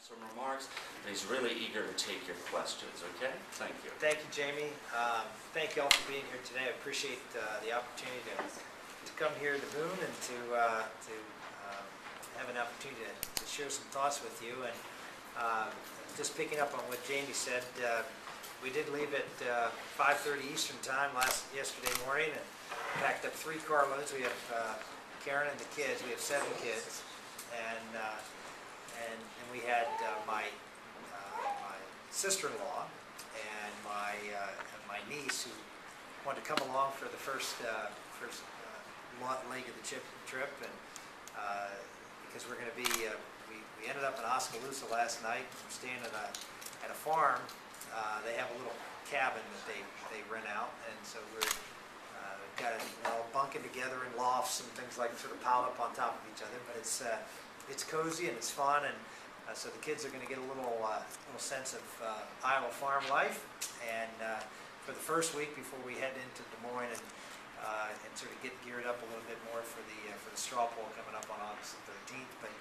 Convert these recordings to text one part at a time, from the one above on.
some remarks, and he's really eager to take your questions, okay? Thank you. Thank you, Jamie. Thank you all for being here today. I appreciate the opportunity to come here to Boone and to have an opportunity to share some thoughts with you. And just picking up on what Jamie said, we did leave at 5:30 Eastern Time yesterday morning and packed up 3 carloads. We have Karen and the kids. We have 7 kids, and we had my sister-in-law and my niece who wanted to come along for the first leg of the trip, and because we're going to be we ended up in Oskaloosa last night. We're staying at a farm. They have a little cabin that they rent out, and so we're got it all bunking together in lofts and things like sort of piled up on top of each other. But it's cozy and it's fun, and so the kids are going to get a little sense of Iowa farm life. And for the first week before we head into Des Moines and sort of get geared up a little bit more for the straw poll coming up on August 13th. But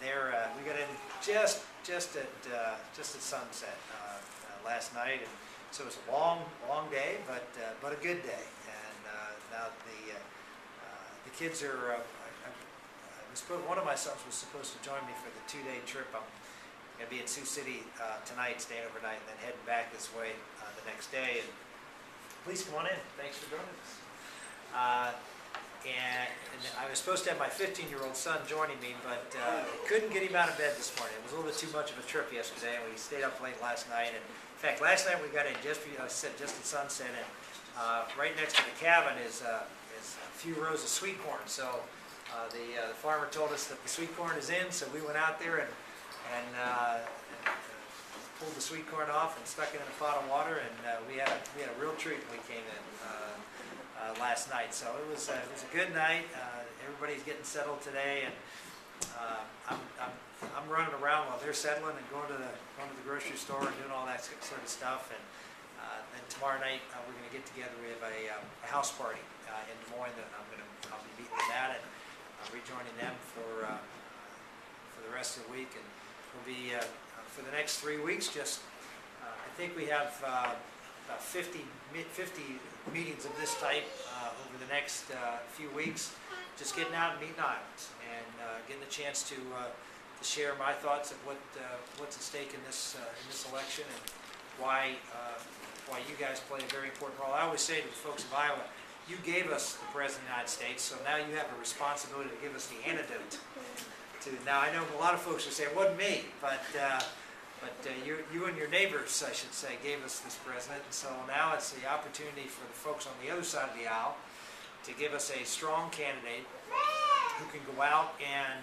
we got in just at sunset last night, and so it was a long day, but a good day. And now the kids are. One of my sons was supposed to join me for the 2-day trip. I'm going to be in Sioux City tonight, staying overnight, and then heading back this way the next day. And please come on in. Thanks for joining us. And I was supposed to have my 15-year-old son joining me, but I couldn't get him out of bed this morning. It was a little bit too much of a trip yesterday, and we stayed up late last night. And in fact, last night we got in just at sunset, and right next to the cabin is a few rows of sweet corn. So the farmer told us that the sweet corn is in, so we went out there and pulled the sweet corn off and stuck it in a pot of water, and we had a real treat when we came in last night. So it was a good night. Everybody's getting settled today, and I'm running around while they're settling and going to the grocery store and doing all that sort of stuff. And then tomorrow night we're going to get together. We have a house party in Des Moines that I'll be meeting them at, and rejoining them for the rest of the week. And we'll be for the next 3 weeks. I think we have about 50 meetings of this type over the next few weeks. Just getting out and meeting Iowans and getting a chance to share my thoughts of what's at stake in this election, and why you guys play a very important role. I always say to the folks of Iowa, you gave us the President of the United States, so now you have a responsibility to give us the antidote. Now, I know a lot of folks are saying, it wasn't me, but you and your neighbors, I should say, gave us this president. And so now it's the opportunity for the folks on the other side of the aisle to give us a strong candidate who can go out and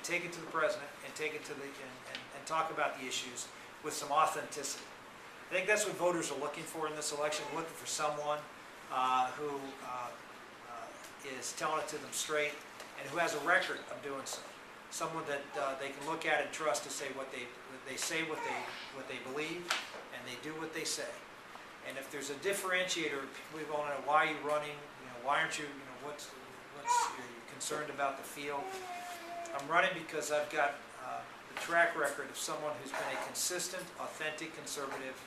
take it to the president and take it to and talk about the issues with some authenticity. I think that's what voters are looking for in this election. They're looking for someone who is telling it to them straight and who has a record of doing so. Someone that they can look at and trust to say what they say what they believe, and they do what they say. And if there's a differentiator, we want to know, why are you running? Why aren't you? What's you're concerned about the field? I'm running because I've got the track record of someone who's been a consistent, authentic conservative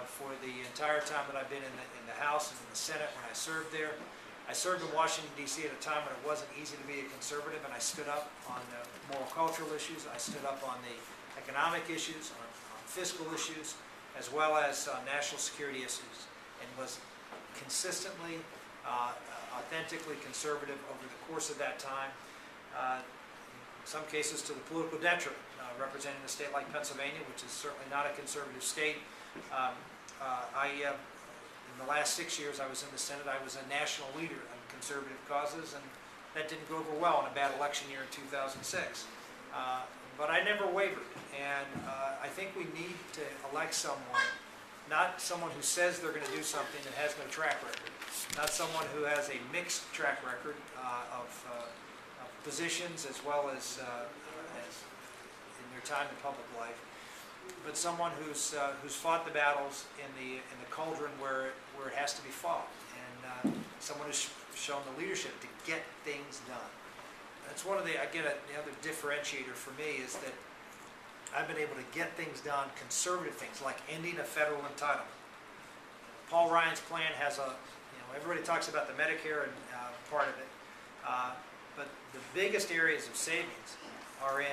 for the entire time that I've been in the House and in the Senate when I served there. I served in Washington, D.C. at a time when it wasn't easy to be a conservative, and I stood up on moral cultural issues. I stood up on the economic issues, on fiscal issues, as well as national security issues, and was consistently, authentically conservative over the course of that time, in some cases to the political detriment, representing a state like Pennsylvania, which is certainly not a conservative state. In the last 6 years I was in the Senate, I was a national leader on conservative causes, and that didn't go over well in a bad election year in 2006. But I never wavered, and I think we need to elect someone, not someone who says they're going to do something that has no track record, not someone who has a mixed track record of positions as well as in their time in public life, but someone who's fought the battles in the cauldron where it has to be fought, and someone who's shown the leadership to get things done. That's one of the other differentiator for me, is that I've been able to get things done, conservative things, like ending a federal entitlement. Paul Ryan's plan has everybody talks about the Medicare and part of it, but the biggest areas of savings are in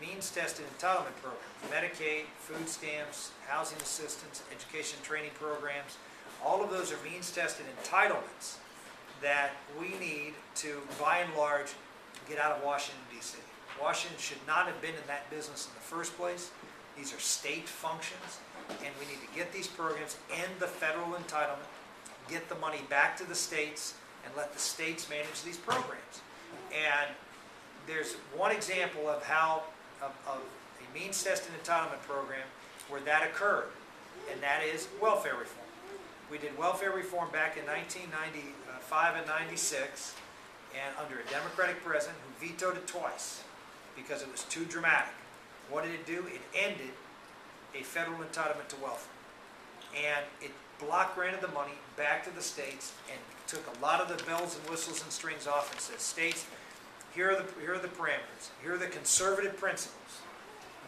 means-tested entitlement programs, Medicaid, food stamps, housing assistance, education training programs. All of those are means-tested entitlements that we need to, by and large, get out of Washington, D.C. Washington should not have been in that business in the first place. These are state functions, and we need to get these programs, end the federal entitlement, get the money back to the states, and let the states manage these programs. And there's one example of how, of a means-tested entitlement program where that occurred, and that is welfare reform. We did welfare reform back in 1995 and 96, and under a Democratic president who vetoed it twice because it was too dramatic. What did it do? It ended a federal entitlement to welfare. And it block granted the money back to the states and took a lot of the bells and whistles and strings off and said, states, here are the parameters, here are the conservative principles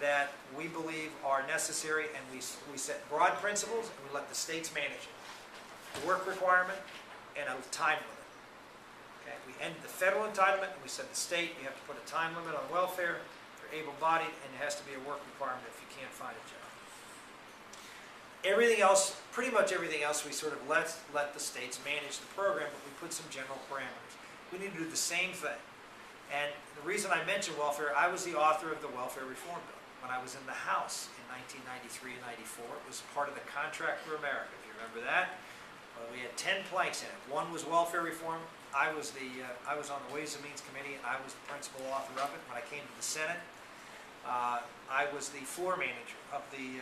that we believe are necessary, and we set broad principles and we let the states manage it. A work requirement and a time limit. Okay? We ended the federal entitlement and we said the state, you have to put a time limit on welfare for able-bodied, and it has to be a work requirement if you can't find a job. Everything else, pretty much everything else, we sort of let the states manage the program, but we put some general parameters. We need to do the same thing. And the reason I mentioned welfare, I was the author of the welfare reform bill when I was in the House in 1993 and 94. It was part of the Contract for America, if you remember that. We had 10 planks in it. One was welfare reform. I was on the Ways and Means Committee, and I was the principal author of it. When I came to the Senate, I was the floor manager of the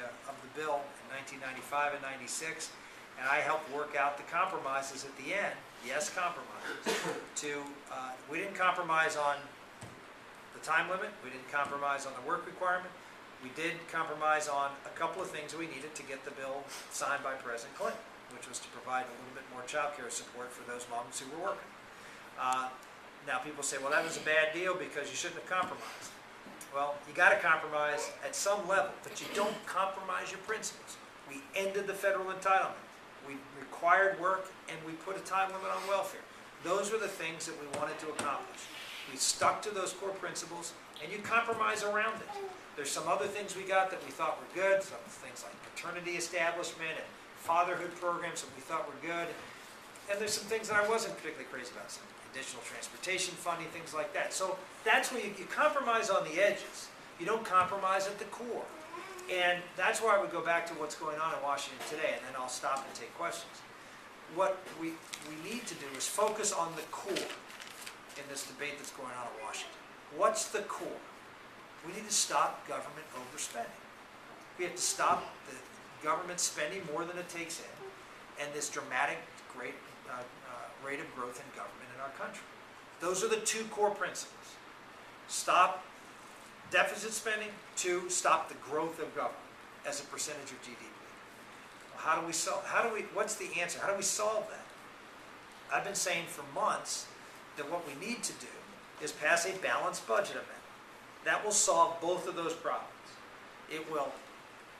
bill in 1995 and 96, and I helped work out the compromises at the end. Yes, compromises. We didn't compromise on the time limit. We didn't compromise on the work requirement. We did compromise on a couple of things we needed to get the bill signed by President Clinton, which was to provide a little bit more child care support for those moms who were working. Now people say, well, that was a bad deal because you shouldn't have compromised. Well, you got to compromise at some level, but you don't compromise your principles. We ended the federal entitlement. We required work, and we put a time limit on welfare. Those were the things that we wanted to accomplish. We stuck to those core principles, and you compromise around it. There's some other things we got that we thought were good, some things like paternity establishment and fatherhood programs that we thought were good. And there's some things that I wasn't particularly crazy about, some additional transportation funding, things like that. So that's where you compromise on the edges. You don't compromise at the core. And that's where I would go back to what's going on in Washington today, and then I'll stop and take questions. What we need to do is focus on the core in this debate that's going on in Washington. What's the core? We need to stop government overspending. We have to stop the government spending more than it takes in, and this dramatic great rate of growth in government in our country. Those are the two core principles. Stop deficit spending. Two, stop the growth of government as a percentage of GDP. What's the answer? How do we solve that? I've been saying for months that what we need to do is pass a balanced budget amendment. That will solve both of those problems. It will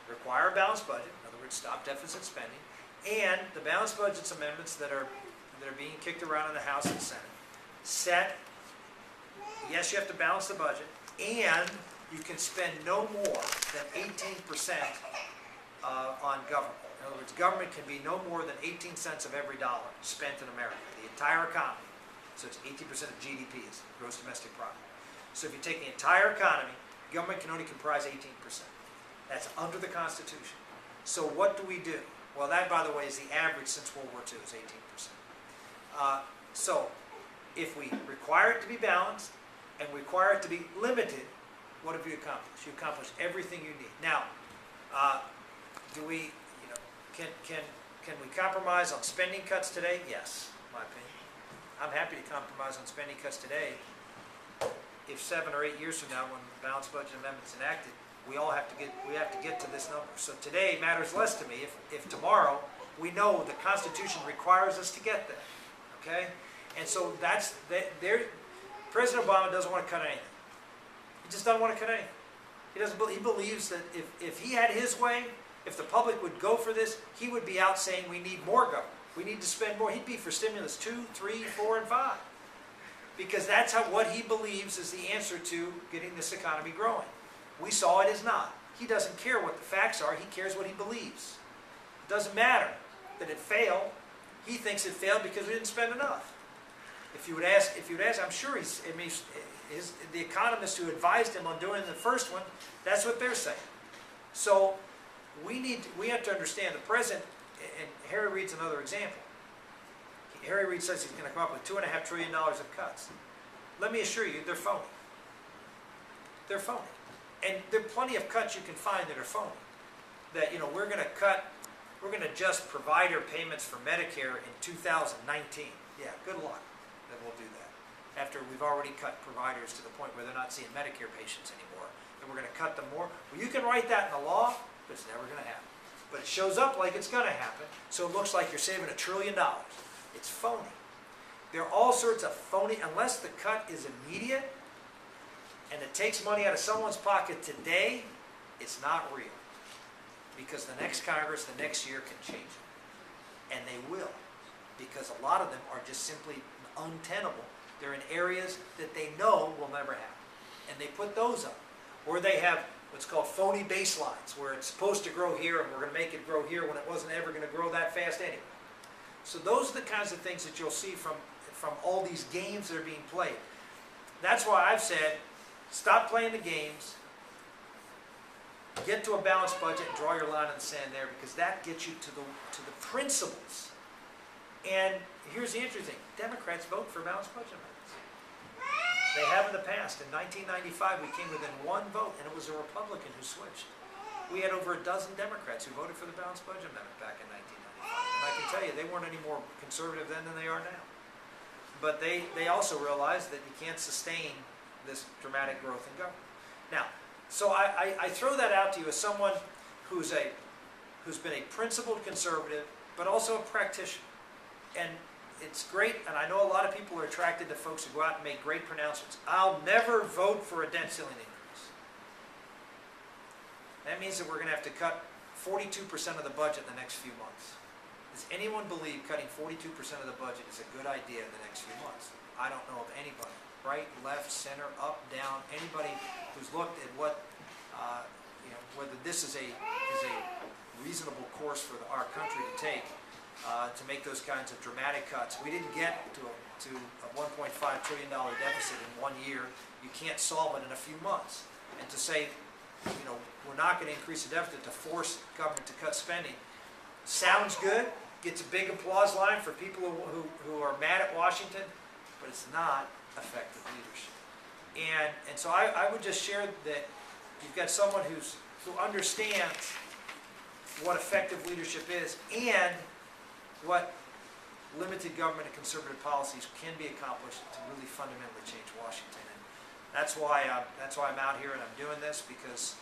require a balanced budget, in other words, stop deficit spending, and the balanced budgets amendments that are being kicked around in the House and Senate yes, you have to balance the budget, and you can spend no more than 18% on government. In other words, government can be no more than 18 cents of every dollar spent in America, the entire economy. So it's 18% of GDP is gross domestic product. So if you take the entire economy, government can only comprise 18%. That's under the Constitution. So what do we do? Well, that, by the way, is the average since World War II, is 18%. So if we require it to be balanced and require it to be limited, what have you accomplished? You accomplished everything you need. Now, can we compromise on spending cuts today? Yes, in my opinion. I'm happy to compromise on spending cuts today if 7 or 8 years from now, when the balanced budget amendment is enacted, we have to get to this number. So today matters less to me if tomorrow we know the Constitution requires us to get there. Okay? And so President Obama doesn't want to cut anything. He just doesn't want to cut anything. He believes that if he had his way, if the public would go for this, he would be out saying we need more government. We need to spend more. He'd be for stimulus 2, 3, 4, and 5. Because that's what he believes is the answer to getting this economy growing. We saw it as not. He doesn't care what the facts are. He cares what he believes. It doesn't matter that it failed. He thinks it failed because we didn't spend enough. If you would ask, I'm sure the economists who advised him on doing the first one, that's what they're saying. So we have to understand the president, and Harry Reid's another example. Harry Reid says he's going to come up with $2.5 trillion of cuts. Let me assure you, they're phony. They're phony. And there are plenty of cuts you can find that are phony. That, we're going to adjust provider payments for Medicare in 2019. Yeah, good luck that we'll do that. After we've already cut providers to the point where they're not seeing Medicare patients anymore. And we're going to cut them more. Well, you can write that in the law, but it's never going to happen. But it shows up like it's going to happen, so it looks like you're saving $1 trillion. It's phony. There are all sorts of phony, unless the cut is immediate and it takes money out of someone's pocket today, it's not real. Because the next Congress, the next year can change it. And they will. Because a lot of them are just simply untenable. They're in areas that they know will never happen. And they put those up. Or they have what's called phony baselines, where it's supposed to grow here and we're going to make it grow here when it wasn't ever going to grow that fast anyway. So those are the kinds of things that you'll see from all these games that are being played. That's why I've said, stop playing the games, get to a balanced budget and draw your line in the sand there, because that gets you to the principles. And here's the interesting thing, Democrats vote for balanced budget amendments. They have in the past. In 1995, we came within one vote, and it was a Republican who switched. We had over a dozen Democrats who voted for the balanced budget amendment back in 1995. And I can tell you, they weren't any more conservative then than they are now. But they also realized that you can't sustain this dramatic growth in government. Now, so I throw that out to you as someone who's been a principled conservative, but also a practitioner. And it's great, and I know a lot of people are attracted to folks who go out and make great pronouncements. I'll never vote for a debt ceiling increase. That means that we're going to have to cut 42% of the budget in the next few months. Does anyone believe cutting 42% of the budget is a good idea in the next few months? I don't know of anybody, right, left, center, up, down, anybody who's looked at what, whether this is a reasonable course for our country to take to make those kinds of dramatic cuts. We didn't get to a $1.5 trillion deficit in 1 year. You can't solve it in a few months. And to say, we're not going to increase the deficit to force government to cut spending sounds good, gets a big applause line for people who are mad at Washington, but it's not effective leadership. And so I would just share that you've got someone who understands what effective leadership is and what limited government and conservative policies can be accomplished to really fundamentally change Washington. And that's why I'm out here and I'm doing this, because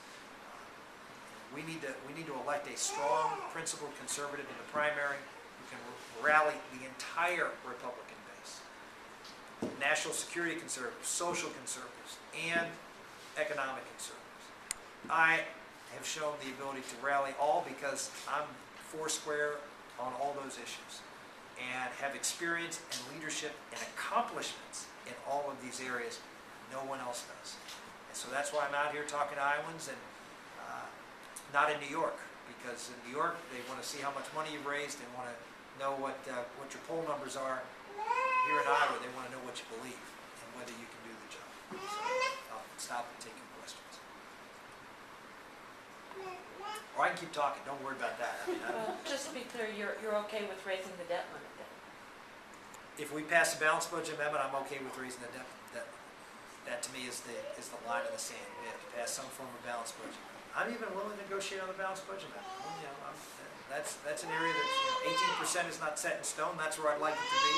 we need to elect a strong, principled conservative in the primary who can rally the entire Republican base. National security conservatives, social conservatives, and economic conservatives. I have shown the ability to rally all because I'm foursquare on all those issues and have experience and leadership and accomplishments in all of these areas no one else does. And so that's why I'm out here talking to Iowans, and not in New York, because in New York they want to see how much money you've raised, they want to know what your poll numbers are. Here in Iowa they want to know what you believe and whether you can do the job. So I'll stop and take your questions. Or I can keep talking, don't worry about that. Well, just to be clear, you're okay with raising the debt limit then? If we pass the balanced budget amendment, I'm okay with raising the debt limit. That to me is the line in the sand. We have to pass some form of balanced budget. I'm even willing to negotiate on the balanced budget amendment. That's an area that 18% is not set in stone. That's where I'd like it to be.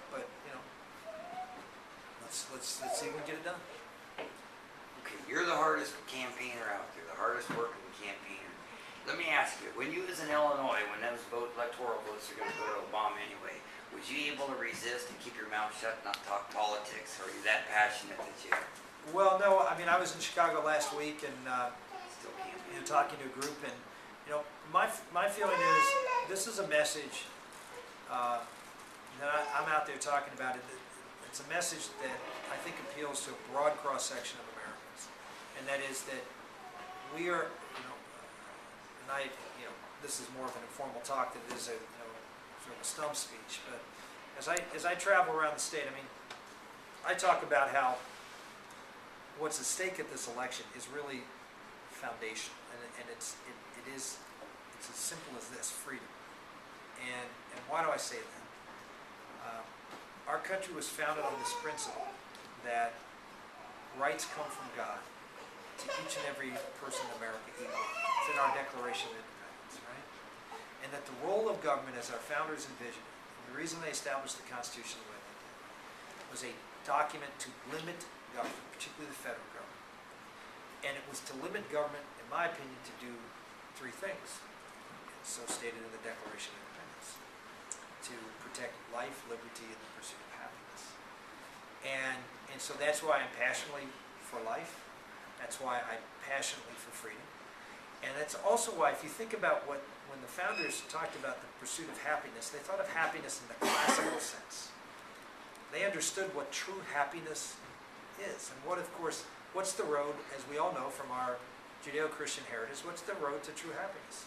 But let's see if we can get it done. Okay, you're the hardest campaigner out there, the hardest working campaigner. Let me ask you, when you was in Illinois, when those electoral votes are going to go to Obama anyway, was you able to resist and keep your mouth shut, not talk politics, or are you that passionate that you Well, no, I mean, I was in Chicago last week and, Still campaigning. talking to a group, and, my feeling is, this is a message, that I'm out there talking about it. It's a message that I think appeals to a broad cross-section of Americans. And that is that we are, and this is more of an informal talk than it is a, sort of a stump speech, but as I travel around the state, I mean, I talk about how what's at stake at this election is really foundational, and it is as simple as this: freedom. And why do I say that? Our country was founded on this principle that rights come from God to each and every person in America equal. It's in our Declaration of Independence, right? And that the role of government, as our founders envisioned it, and the reason they established the Constitution the way they did, was a document to limit government, particularly the federal government. And it was to limit government, in my opinion, to do three things. It's so stated in the Declaration of Independence: to protect life, liberty, and the pursuit of happiness. And so that's why I'm passionately for life. That's why I'm passionately for freedom. And that's also why, if you think about when the founders talked about the pursuit of happiness, they thought of happiness in the classical sense. They understood what true happiness is. And what's the road, as we all know from our Judeo-Christian heritage, what's the road to true happiness?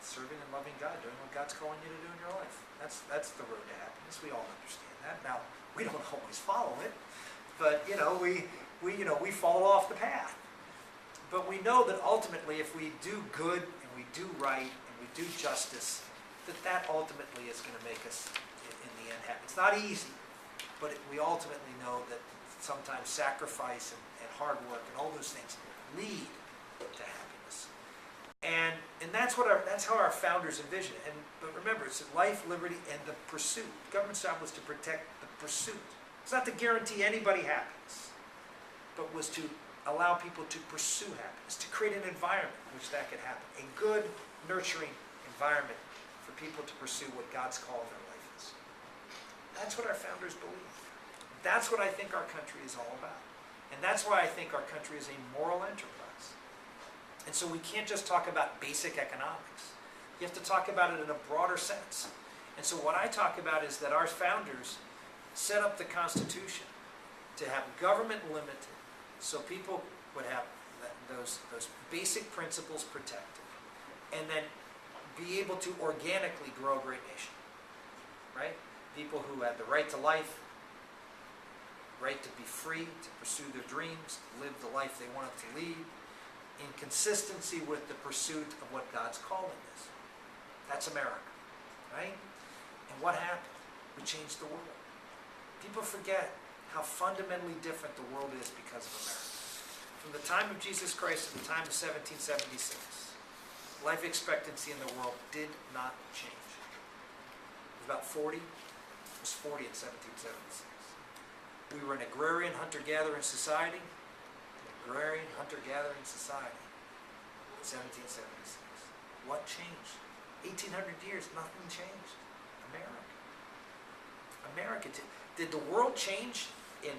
Serving and loving God, doing what God's calling you to do in your life. That's the road to happiness. We all understand that. Now, we don't always follow it, but we fall off the path. But we know that ultimately, if we do good and we do right and we do justice, that ultimately is going to make us, in the end, happy. It's not easy, but we ultimately know that sometimes sacrifice and hard work and all those things lead to happiness. And that's how our founders envisioned it. But remember, it's life, liberty, and the pursuit. Government's job was to protect the pursuit. It's not to guarantee anybody happiness, but was to allow people to pursue happiness, to create an environment in which that could happen. A good, nurturing environment for people to pursue what God's call in their life is. That's what our founders believed. That's what I think our country is all about. And that's why I think our country is a moral enterprise. And so we can't just talk about basic economics. You have to talk about it in a broader sense. And so what I talk about is that our founders set up the Constitution to have government limited, so people would have those basic principles protected, and then be able to organically grow a great nation, right? People who had the right to life, right to be free, to pursue their dreams, live the life they wanted to lead, in consistency with the pursuit of what God's calling is. That's America, right? And what happened? We changed the world. People forget how fundamentally different the world is because of America. From the time of Jesus Christ to the time of 1776, life expectancy in the world did not change. It was about 40. It was 40 in 1776. We were an agrarian hunter-gathering society. Agrarian hunter-gathering society in 1776. What changed? 1800 years, nothing changed. America. Did the world change in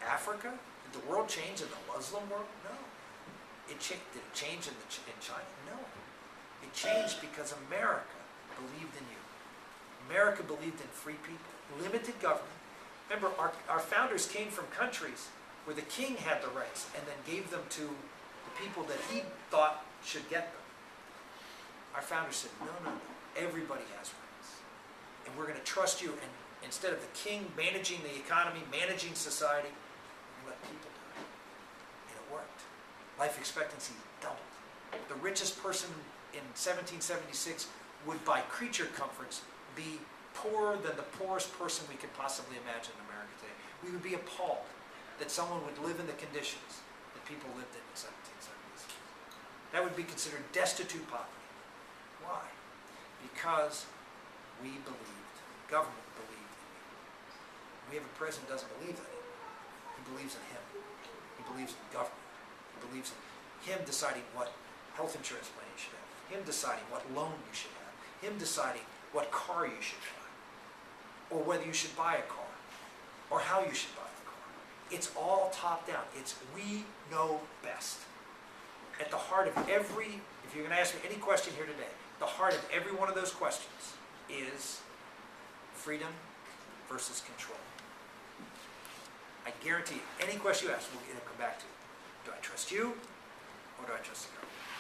Africa? Did the world change in the Muslim world? No. Did it change in China? No. It changed because America believed in you. America believed in free people, limited government. Remember, our founders came from countries where the king had the rights and then gave them to the people that he thought should get them. Our founders said, no, everybody has rights. And we're going to trust you. And instead of the king managing the economy, managing society, we let people do it. And it worked. Life expectancy doubled. The richest person in 1776 would, by creature comforts, be poorer than the poorest person we could possibly imagine in America today. We would be appalled that someone would live in the conditions that people lived in 1776. That would be considered destitute poverty. Why? Because we believed, government believed in you. We have a president who doesn't believe in it. He believes in him. He believes in government. He believes in him deciding what health insurance plan you should have, him deciding what loan you should have, him deciding what car you should buy, or whether you should buy a car, or how you should buy a car. It's all top down. It's we know best. At the heart of every, if you're gonna ask me any question here today, the heart of every one of those questions is freedom versus control. I guarantee you, any question you ask, it'll come back to, do I trust you or do I trust the government?